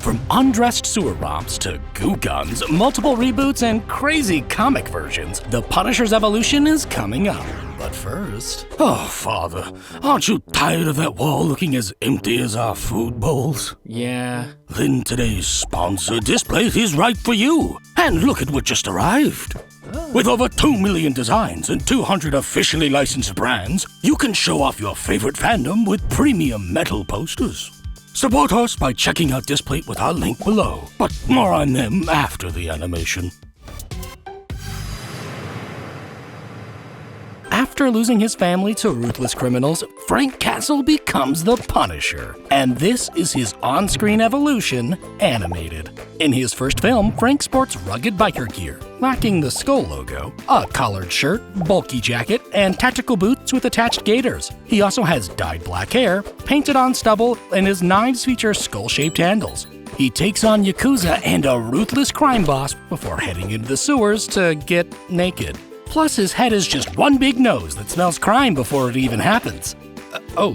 From undressed sewer romps to goo guns, multiple reboots, and crazy comic versions, The Punisher's evolution is coming up. But first... Oh, Father, aren't you tired of that wall looking as empty as our food bowls? Yeah. Then today's sponsor, Displate, is right for you. And look at what just arrived. With over 2 million designs and 200 officially licensed brands, you can show off your favorite fandom with premium metal posters. Support us by checking out Displate with our link below, but more on them after the animation. After losing his family to ruthless criminals, Frank Castle becomes the Punisher, and this is his on-screen evolution, animated. In his first film, Frank sports rugged biker gear, lacking the skull logo, a collared shirt, bulky jacket, and tactical boots with attached gaiters. He also has dyed black hair, painted on stubble, and his knives feature skull-shaped handles. He takes on Yakuza and a ruthless crime boss before heading into the sewers to get naked. Plus, his head is just one big nose that smells crime before it even happens. Wrong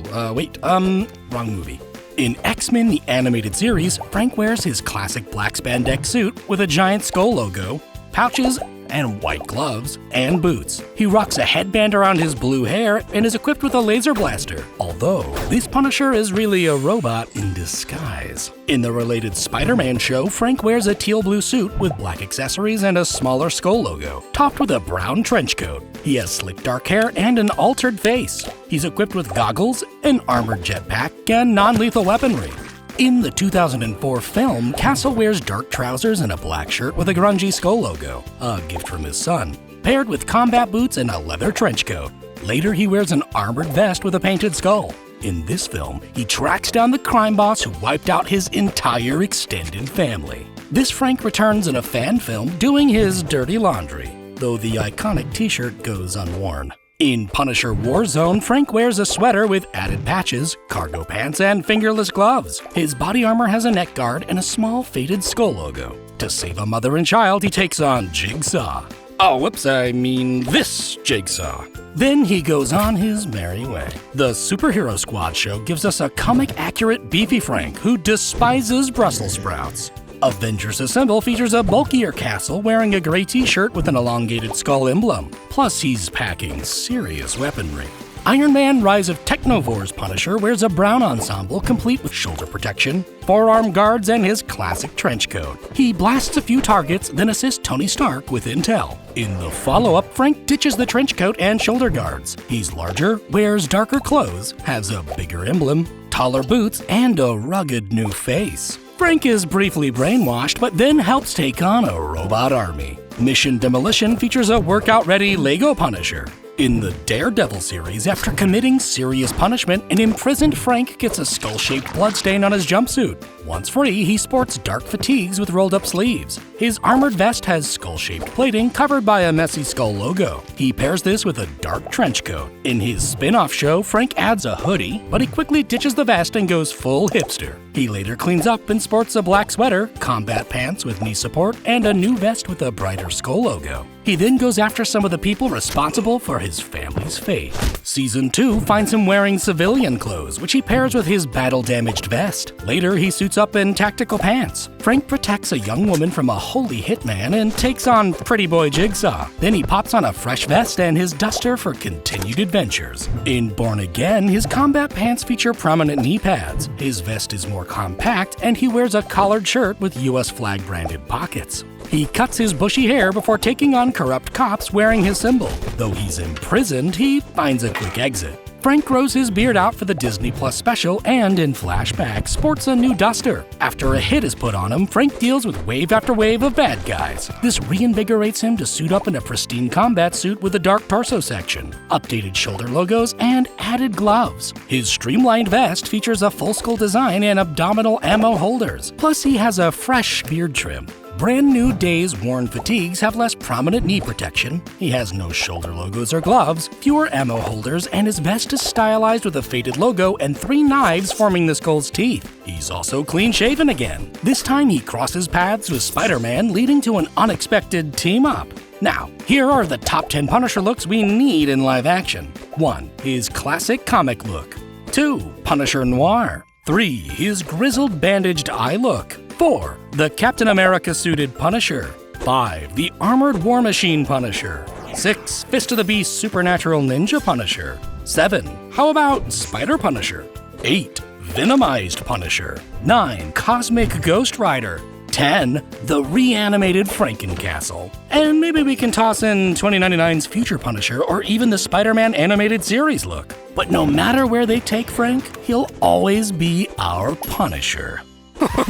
movie. In X-Men the Animated Series, Frank wears his classic black spandex suit with a giant skull logo, pouches, and white gloves, and boots. He rocks a headband around his blue hair and is equipped with a laser blaster, although this Punisher is really a robot in disguise. In the related Spider-Man show, Frank wears a teal blue suit with black accessories and a smaller skull logo, topped with a brown trench coat. He has slick dark hair and an altered face. He's equipped with goggles, an armored jetpack, and non-lethal weaponry. In the 2004 film, Castle wears dark trousers and a black shirt with a grungy skull logo, a gift from his son, paired with combat boots and a leather trench coat. Later, he wears an armored vest with a painted skull. In this film, he tracks down the crime boss who wiped out his entire extended family. This Frank returns in a fan film doing his dirty laundry, though the iconic t-shirt goes unworn. In Punisher Warzone, Frank wears a sweater with added patches, cargo pants, and fingerless gloves. His body armor has a neck guard and a small faded skull logo. To save a mother and child, he takes on Jigsaw. This Jigsaw. Then he goes on his merry way. The Superhero Squad show gives us a comic-accurate beefy Frank who despises Brussels sprouts. Avengers Assemble features a bulkier Castle wearing a gray t-shirt with an elongated skull emblem. Plus, he's packing serious weaponry. Iron Man Rise of Technovore's Punisher wears a brown ensemble complete with shoulder protection, forearm guards, and his classic trench coat. He blasts a few targets, then assists Tony Stark with intel. In the follow-up, Frank ditches the trench coat and shoulder guards. He's larger, wears darker clothes, has a bigger emblem, taller boots, and a rugged new face. Frank is briefly brainwashed, but then helps take on a robot army. Mission Demolition features a workout-ready Lego Punisher. In the Daredevil series, after committing serious punishment, an imprisoned Frank gets a skull-shaped bloodstain on his jumpsuit. Once free, he sports dark fatigues with rolled-up sleeves. His armored vest has skull-shaped plating covered by a messy skull logo. He pairs this with a dark trench coat. In his spin-off show, Frank adds a hoodie, but he quickly ditches the vest and goes full hipster. He later cleans up and sports a black sweater, combat pants with knee support, and a new vest with a brighter skull logo. He then goes after some of the people responsible for his family's fate. Season 2 finds him wearing civilian clothes, which he pairs with his battle-damaged vest. Later, he suits up in tactical pants. Frank protects a young woman from a holy hitman and takes on Pretty Boy Jigsaw. Then he pops on a fresh vest and his duster for continued adventures. In Born Again, his combat pants feature prominent knee pads. His vest is more compact, and he wears a collared shirt with US flag-branded pockets. He cuts his bushy hair before taking on corrupt cops wearing his symbol. Though he's imprisoned, he finds a quick exit. Frank grows his beard out for the Disney Plus special and, in flashback, sports a new duster. After a hit is put on him, Frank deals with wave after wave of bad guys. This reinvigorates him to suit up in a pristine combat suit with a dark torso section, updated shoulder logos, and added gloves. His streamlined vest features a full skull design and abdominal ammo holders. Plus, he has a fresh beard trim. Brand new Days worn fatigues have less prominent knee protection. He has no shoulder logos or gloves, fewer ammo holders, and his vest is stylized with a faded logo and 3 knives forming the skull's teeth. He's also clean-shaven again. This time he crosses paths with Spider-Man, leading to an unexpected team-up. Now, here are the top 10 Punisher looks we need in live action. 1. His classic comic look. 2. Punisher Noir. 3. His grizzled bandaged eye look. 4. The Captain America suited Punisher. 5. The Armored War Machine Punisher. 6. Fist of the Beast Supernatural Ninja Punisher. 7. How about Spider Punisher? 8. Venomized Punisher. 9. Cosmic Ghost Rider. 10. The Reanimated Frankencastle. And maybe we can toss in 2099's Future Punisher or even the Spider-Man animated series look. But no matter where they take Frank, he'll always be our Punisher.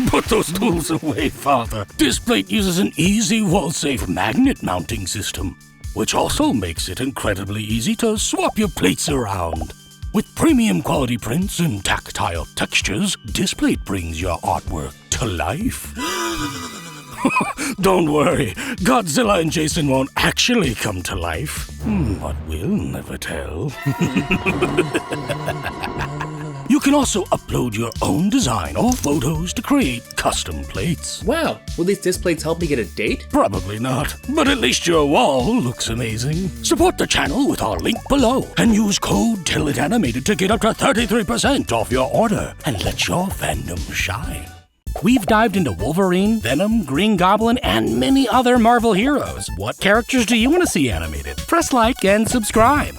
Put those tools away, Father. Displate uses an easy wall-safe magnet mounting system, which also makes it incredibly easy to swap your plates around. With premium quality prints and tactile textures, Displate brings your artwork to life. Don't worry, Godzilla and Jason won't actually come to life. But we'll never tell. You can also upload your own design or photos to create custom plates. Wow, will these Displates help me get a date? Probably not, but at least your wall looks amazing. Support the channel with our link below and use code TILLITANIMATED to get up to 33% off your order and let your fandom shine. We've dived into Wolverine, Venom, Green Goblin, and many other Marvel heroes. What characters do you want to see animated? Press like and subscribe.